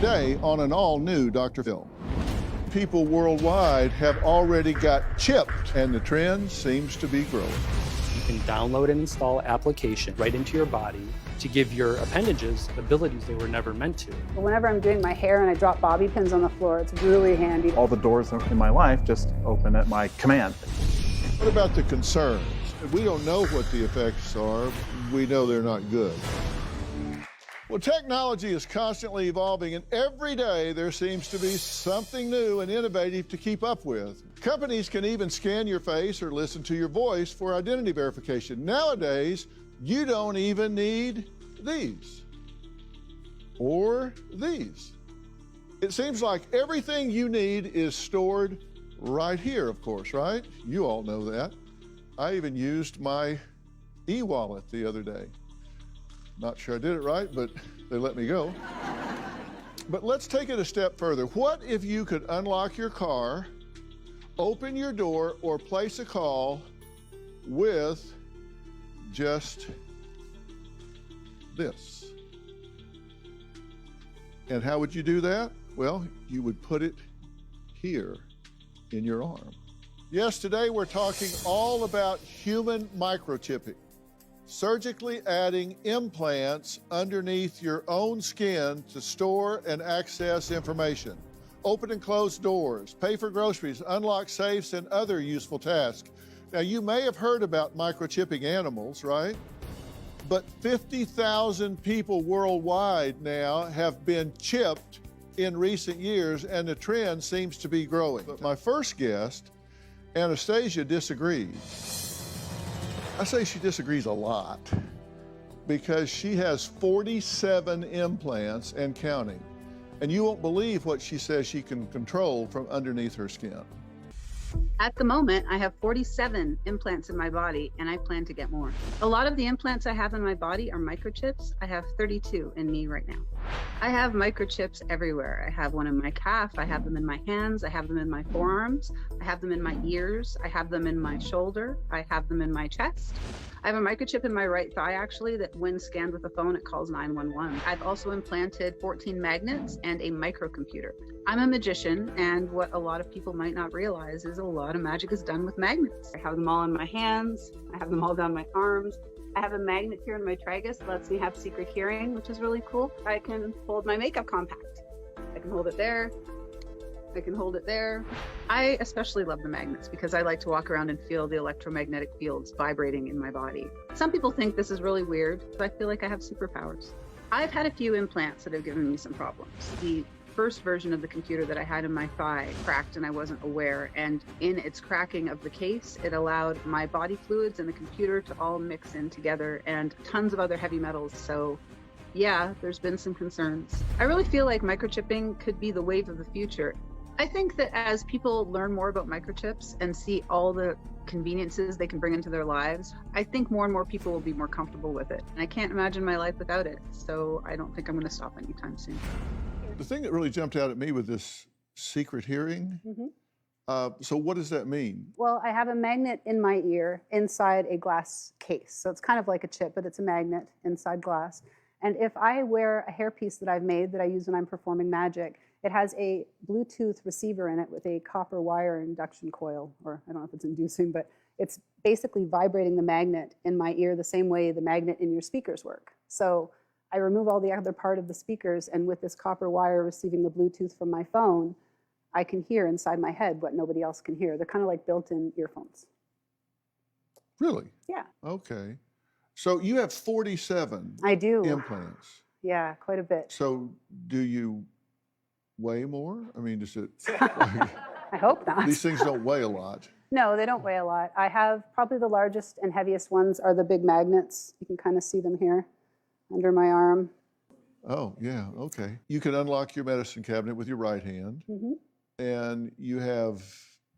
Today on an all-new Dr. Phil. People worldwide have already got chipped, and the trend seems to be growing. You can download and install application right into your body to give your appendages abilities they were never meant to. Whenever I'm doing my hair and I drop bobby pins on the floor, it's really handy. All the doors in my life just open at my command. What about the concerns? We don't know what the effects are. We know they're not good. Well, technology is constantly evolving, and every day there seems to be something new and innovative to keep up with. Companies can even scan your face or listen to your voice for identity verification. Nowadays, you don't even need these or these. It seems like everything you need is stored right here, of course, right? You all know that. I even used my e-wallet the other day. Not sure I did it right, but they let me go. But let's take it a step further. What if you could unlock your car, open your door, or place a call with just this? And how would you do that? Well, you would put it here in your arm. Yes, today we're talking all about human microchipping. Surgically adding implants underneath your own skin to store and access information, open and close doors, pay for groceries, unlock safes, and other useful tasks. Now, you may have heard about microchipping animals, right? But 50,000 people worldwide now have been chipped in recent years, and the trend seems to be growing. But my first guest, Anastasia, disagrees. I say she disagrees a lot because she has 47 implants and counting. And you won't believe what she says she can control from underneath her skin. At the moment, I have 47 implants in my body, and I plan to get more. A lot of the implants I have in my body are microchips. I have 32 in me right now. I have microchips everywhere. I have one in my calf, I have them in my hands, I have them in my forearms, I have them in my ears, I have them in my shoulder, I have them in my chest. I have a microchip in my right thigh, actually, that when scanned with a phone, it calls 911. I've also implanted 14 magnets and a microcomputer. I'm a magician, and what a lot of people might not realize is a lot of magic is done with magnets. I have them all in my hands, I have them all down my arms. I have a magnet here in my tragus that lets me have secret hearing, which is really cool. I can hold my makeup compact. I can hold it there. I can hold it there. I especially love the magnets because I like to walk around and feel the electromagnetic fields vibrating in my body. Some people think this is really weird, but I feel like I have superpowers. I've had a few implants that have given me some problems. The first version of the computer that I had in my thigh cracked and I wasn't aware, and in its cracking of the case, it allowed my body fluids and the computer to all mix in together and tons of other heavy metals. So yeah, there's been some concerns. I really feel like microchipping could be the wave of the future. I think that as people learn more about microchips and see all the conveniences they can bring into their lives, I think more and more people will be more comfortable with it. And I can't imagine my life without it, so I don't think I'm going to stop anytime soon. The thing that really jumped out at me with this secret hearing, so what does that mean? Well, I have a magnet in my ear inside a glass case. So it's kind of like a chip, but it's a magnet inside glass. And if I wear a hairpiece that I've made that I use when I'm performing magic, it has a Bluetooth receiver in it with a copper wire induction coil, or I don't know if it's inducing, but it's basically vibrating the magnet in my ear the same way the magnet in your speakers work. So I remove all the other part of the speakers, and with this copper wire receiving the Bluetooth from my phone, I can hear inside my head what nobody else can hear. They're kind of like built-in earphones. Really? Yeah. Okay. So you have 47 I do. implants. Yeah, quite a bit. So do you weigh more? I mean, does it? I hope not. These things don't weigh a lot. No, they don't weigh a lot. I have probably the largest and heaviest ones are the big magnets. You can kind of see them here under my arm. Oh, yeah, okay. You can unlock your medicine cabinet with your right hand, and you have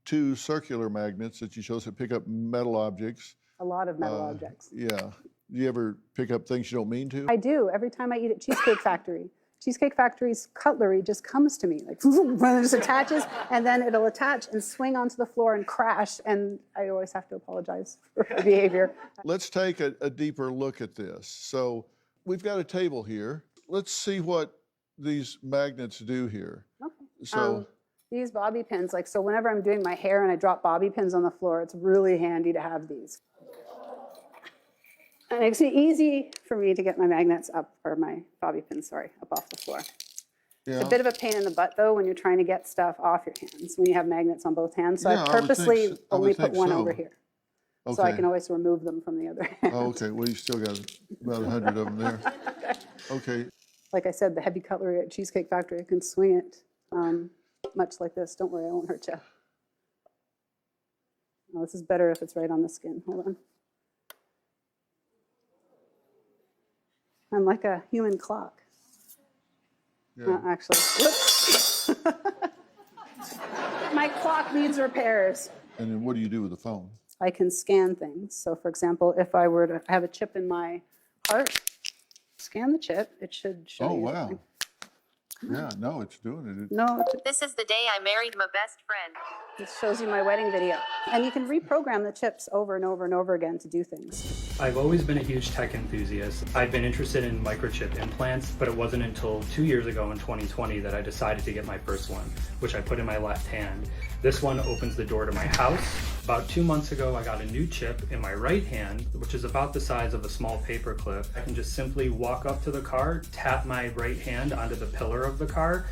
2 circular magnets that you chose to pick up metal objects. A lot of metal objects. Yeah. Do you ever pick up things you don't mean to? I do. Every time I eat at Cheesecake Factory. Cheesecake Factory's cutlery just comes to me, like when it just attaches, and then it'll attach and swing onto the floor and crash, and I always have to apologize for my behavior. Let's take a deeper look at this. So we've got a table here. Let's see what these magnets do here? Okay. So, These bobby pins, like, so whenever I'm doing my hair and I drop bobby pins on the floor, it's really handy to have these. It makes it easy for me to get my magnets up, or my bobby pins, sorry, up off the floor. yeah. It's a bit of a pain in the butt, though, when you're trying to get stuff off your hands, when you have magnets on both hands. So Yeah, I I would think purposely so. I would only put think one so. over here. So I Okay. can always remove them from the other hand. Oh, okay, well, you still got about 100 of them there. Okay, Like I said, the heavy cutlery at Cheesecake Factory, I can swing it much like this. Don't worry, I won't hurt you. Oh, this is better if it's right on the skin. Hold on. I'm like a human clock. yeah. Actually, whoops. My clock needs repairs. And then what do you do with the phone? I can scan things. So for example, if I were to have a chip in my heart, scan the chip, it should show Oh, you. wow. everything. Yeah, no, it's doing it. No, This is the day I married my best friend. it shows you my wedding video. And you can reprogram the chips over and over and over again to do things. I've always been a huge tech enthusiast. I've been interested in microchip implants, but it wasn't until 2 years ago in 2020 that I decided to get my first one, which I put in my left hand. This one opens the door to my house. About 2 months ago, I got a new chip in my right hand, which is about the size of a small paper clip. I can just simply walk up to the car, tap my right hand onto the pillar of the car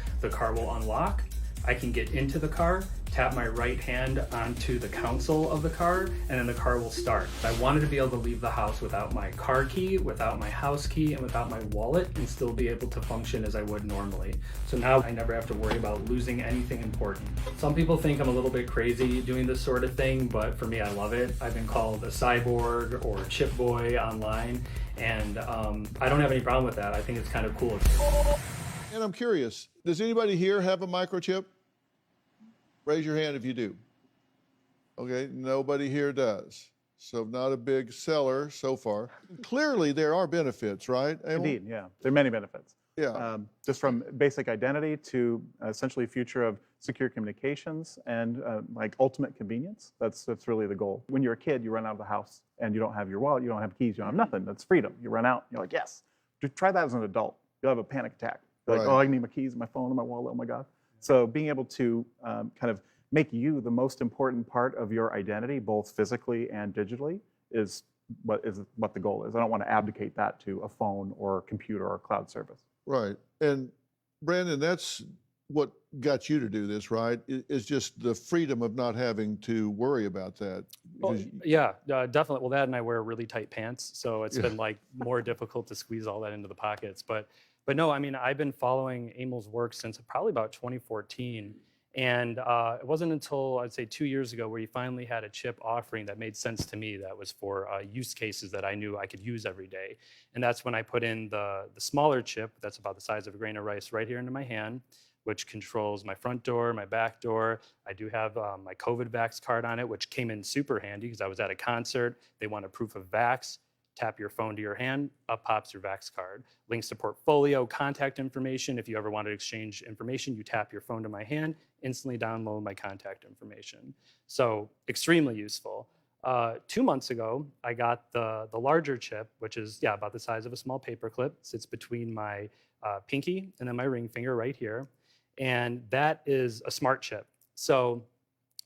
will unlock. I can get into the car, tap my right hand onto the console of the car, and then the car will start. I wanted to be able to leave the house without my car key, without my house key, and without my wallet, and still be able to function as I would normally. So now I never have to worry about losing anything important. Some people think I'm a little bit crazy doing this sort of thing, but for me, I love it. I've been called a cyborg or chip boy online, and I don't have any problem with that. I think it's kind of cool. And I'm curious, does anybody here have a microchip? Raise your hand if you do. Okay, nobody here does. So not a big seller so far. Clearly there are benefits, right, Emil? Indeed, yeah. There are many benefits. Yeah. Just from basic identity to essentially future of secure communications and like ultimate convenience. That's really the goal. When you're a kid, you run out of the house and you don't have your wallet, you don't have keys, you don't have nothing. That's freedom. You run out, you're like, yes. Try that as an adult. You'll have a panic attack. You're like, Right. oh, I need my keys, my phone, and my wallet, oh my God. So being able to kind of make you the most important part of your identity, both physically and digitally, is what the goal is. I don't want to abdicate that to a phone or a computer or a cloud service. Right. And Brandon, that's what got you to do this, right? Is just the freedom of not having to worry about that. Well, Because yeah, definitely. Well, Dad and I wear really tight pants, so it's been like more difficult to squeeze all that into the pockets. But no, I mean, I've been following Emil's work since probably about 2014. And it wasn't until, I'd say, 2 years ago where he finally had a chip offering that made sense to me, that was for use cases that I knew I could use every day. And that's when I put in the smaller chip, that's about the size of a grain of rice, right here into my hand, which controls my front door, my back door. I do have my COVID Vax card on it, which came in super handy because I was at a concert. They wanted proof of Vax. Tap your phone to your hand, up pops your Vax card. Links to portfolio, contact information. If you ever wanted to exchange information, you tap your phone to my hand, instantly download my contact information. So extremely useful. 2 months ago, I got the larger chip, which is about the size of a small paper clip, sits between my pinky and then my ring finger right here. And that is a smart chip. So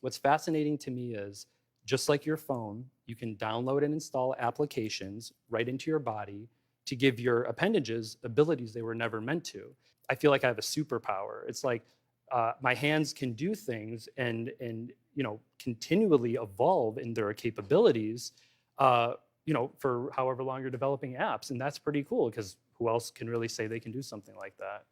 what's fascinating to me is, just like your phone, you can download and install applications right into your body to give your appendages abilities they were never meant to. I feel like I have a superpower. It's like my hands can do things and continually evolve in their capabilities, for however long you're developing apps, and that's pretty cool because who else can really say they can do something like that?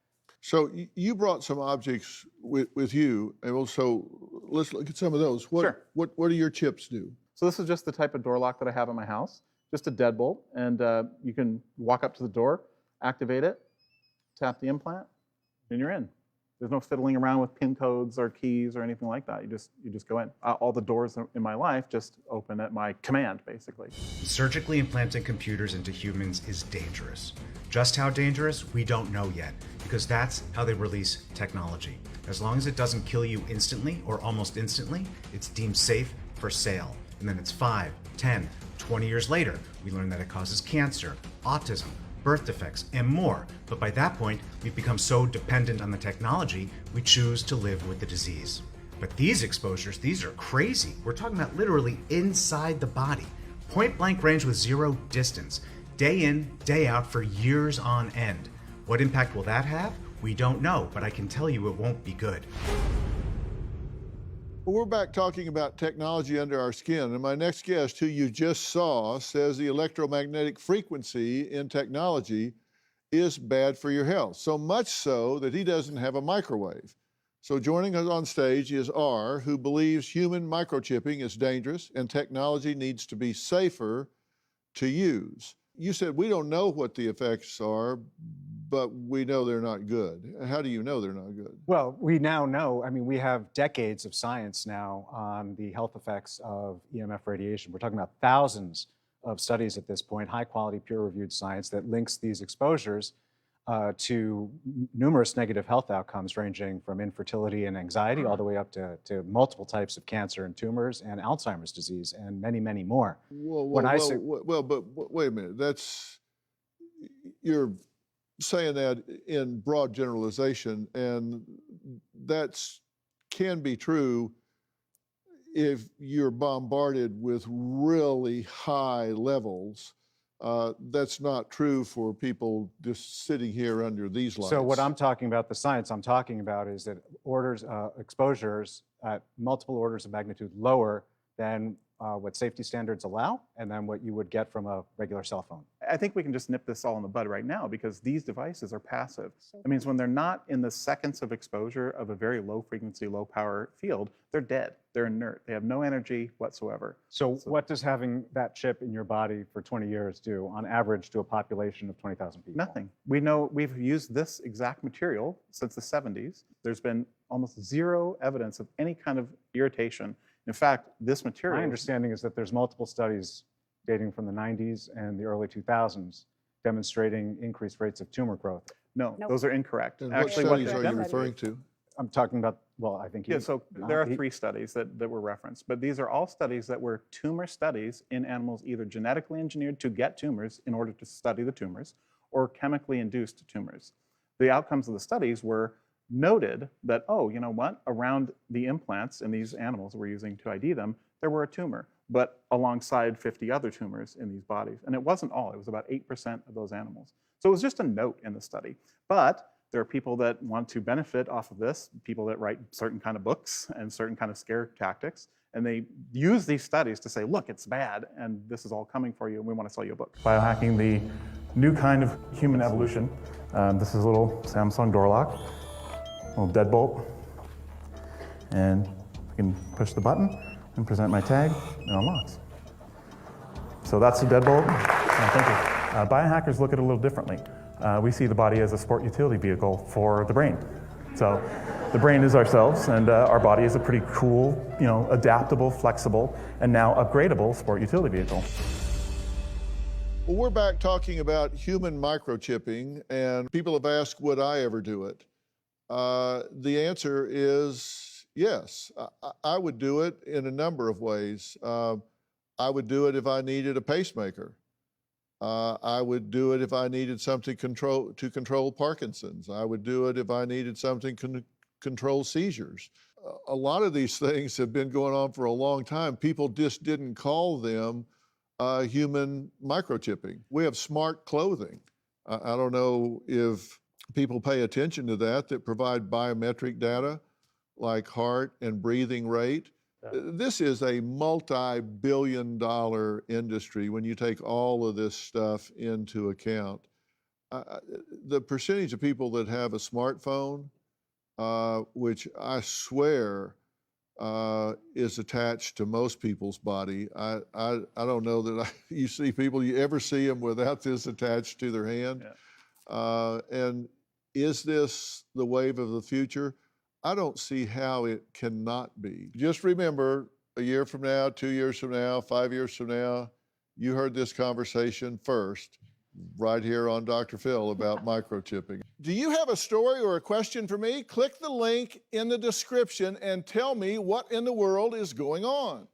so you brought some objects with you, and also let's look at some of those. Sure. What do your chips do? So this is just the type of door lock that I have in my house, just a deadbolt, and you can walk up to the door, activate it, tap the implant, and you're in. There's no fiddling around with PIN codes or keys or anything like that. You just go in. All the doors in my life just open at my command, basically. Surgically implanting computers into humans is dangerous. Just how dangerous, we don't know yet, because that's how they release technology. As long as it doesn't kill you instantly or almost instantly, it's deemed safe for sale. And then it's 5, 10, 20 years later, we learn that it causes cancer, autism, birth defects, and more. But by that point, we've become so dependent on the technology, we choose to live with the disease. But these exposures, these are crazy. We're talking about literally inside the body. Point blank range with zero distance. Day in, day out for years on end. What impact will that have? We don't know, but I can tell you it won't be good. Well, we're back talking about technology under our skin, and my next guest, who you just saw, says the electromagnetic frequency in technology is bad for your health, so much so that he doesn't have a microwave. So joining us on stage is R, who believes human microchipping is dangerous and technology needs to be safer to use. You said we don't know what the effects are, but we know they're not good. How do you know they're not good? Well, we now know, I mean, we have decades of science now on the health effects of EMF radiation. We're talking about thousands of studies at this point, high quality, peer reviewed science that links these exposures to numerous negative health outcomes ranging from infertility and anxiety all the way up to multiple types of cancer and tumors and Alzheimer's disease and many, many more. But wait a minute. You're saying that in broad generalization, and that's can be true if you're bombarded with really high levels. That's not true for people just sitting here under these lights. So what I'm talking about, the science I'm talking about, is that exposures at multiple orders of magnitude lower than what safety standards allow, and then what you would get from a regular cell phone. I think we can just nip this all in the bud right now because these devices are passive. That means when they're not in the seconds of exposure of a very low frequency, low power field, they're dead. They're inert. They have no energy whatsoever. So what does having that chip in your body for 20 years do on average to a population of 20,000 people? Nothing. We know we've used this exact material since the 70s. There's been almost zero evidence of any kind of irritation. In fact, this material... My understanding is that there's multiple studies dating from the 90s and the early 2000s demonstrating increased rates of tumor growth. No, Nope. those are incorrect. And Actually, what studies they've are done- you referring to? I'm talking about, well, I think Yeah, so there are 3 studies that were referenced, but these are all studies that were tumor studies in animals either genetically engineered to get tumors in order to study the tumors or chemically induced tumors. The outcomes of the studies were noted that, oh, you know what, around the implants in these animals we're using to ID them, there were a tumor, but alongside 50 other tumors in these bodies. And it wasn't all, it was about 8% of those animals. So it was just a note in the study. But there are people that want to benefit off of this, people that write certain kind of books and certain kind of scare tactics, and they use these studies to say, look, it's bad, and this is all coming for you, and we want to sell you a book. Biohacking, the new kind of human evolution. This is a little Samsung door lock, a little deadbolt, and I can push the button and present my tag, and it unlocks. So that's the deadbolt. Thank you. Biohackers look at it a little differently. We see the body as a sport utility vehicle for the brain. So the brain is ourselves, and our body is a pretty cool, adaptable, flexible, and now upgradable sport utility vehicle. Well, we're back talking about human microchipping, and people have asked, would I ever do it? The answer is yes. I would do it in a number of ways. I would do it if I needed a pacemaker. I would do it if I needed something to control Parkinson's. I would do it if I needed something to control seizures. A lot of these things have been going on for a long time. People just didn't call them human microchipping. We have smart clothing. I don't know if people pay attention to that provide biometric data like heart and breathing rate. This is a multi-billion-dollar industry when you take all of this stuff into account. The percentage of people that have a smartphone, which I swear is attached to most people's body. I don't know that you ever see them without this attached to their hand. Yeah. And is this the wave of the future? I don't see how it cannot be. Just remember, a year from now, 2 years from now, 5 years from now, you heard this conversation first, right here on Dr. Phil about microchipping. Do you have a story or a question for me? Click the link in the description and tell me what in the world is going on.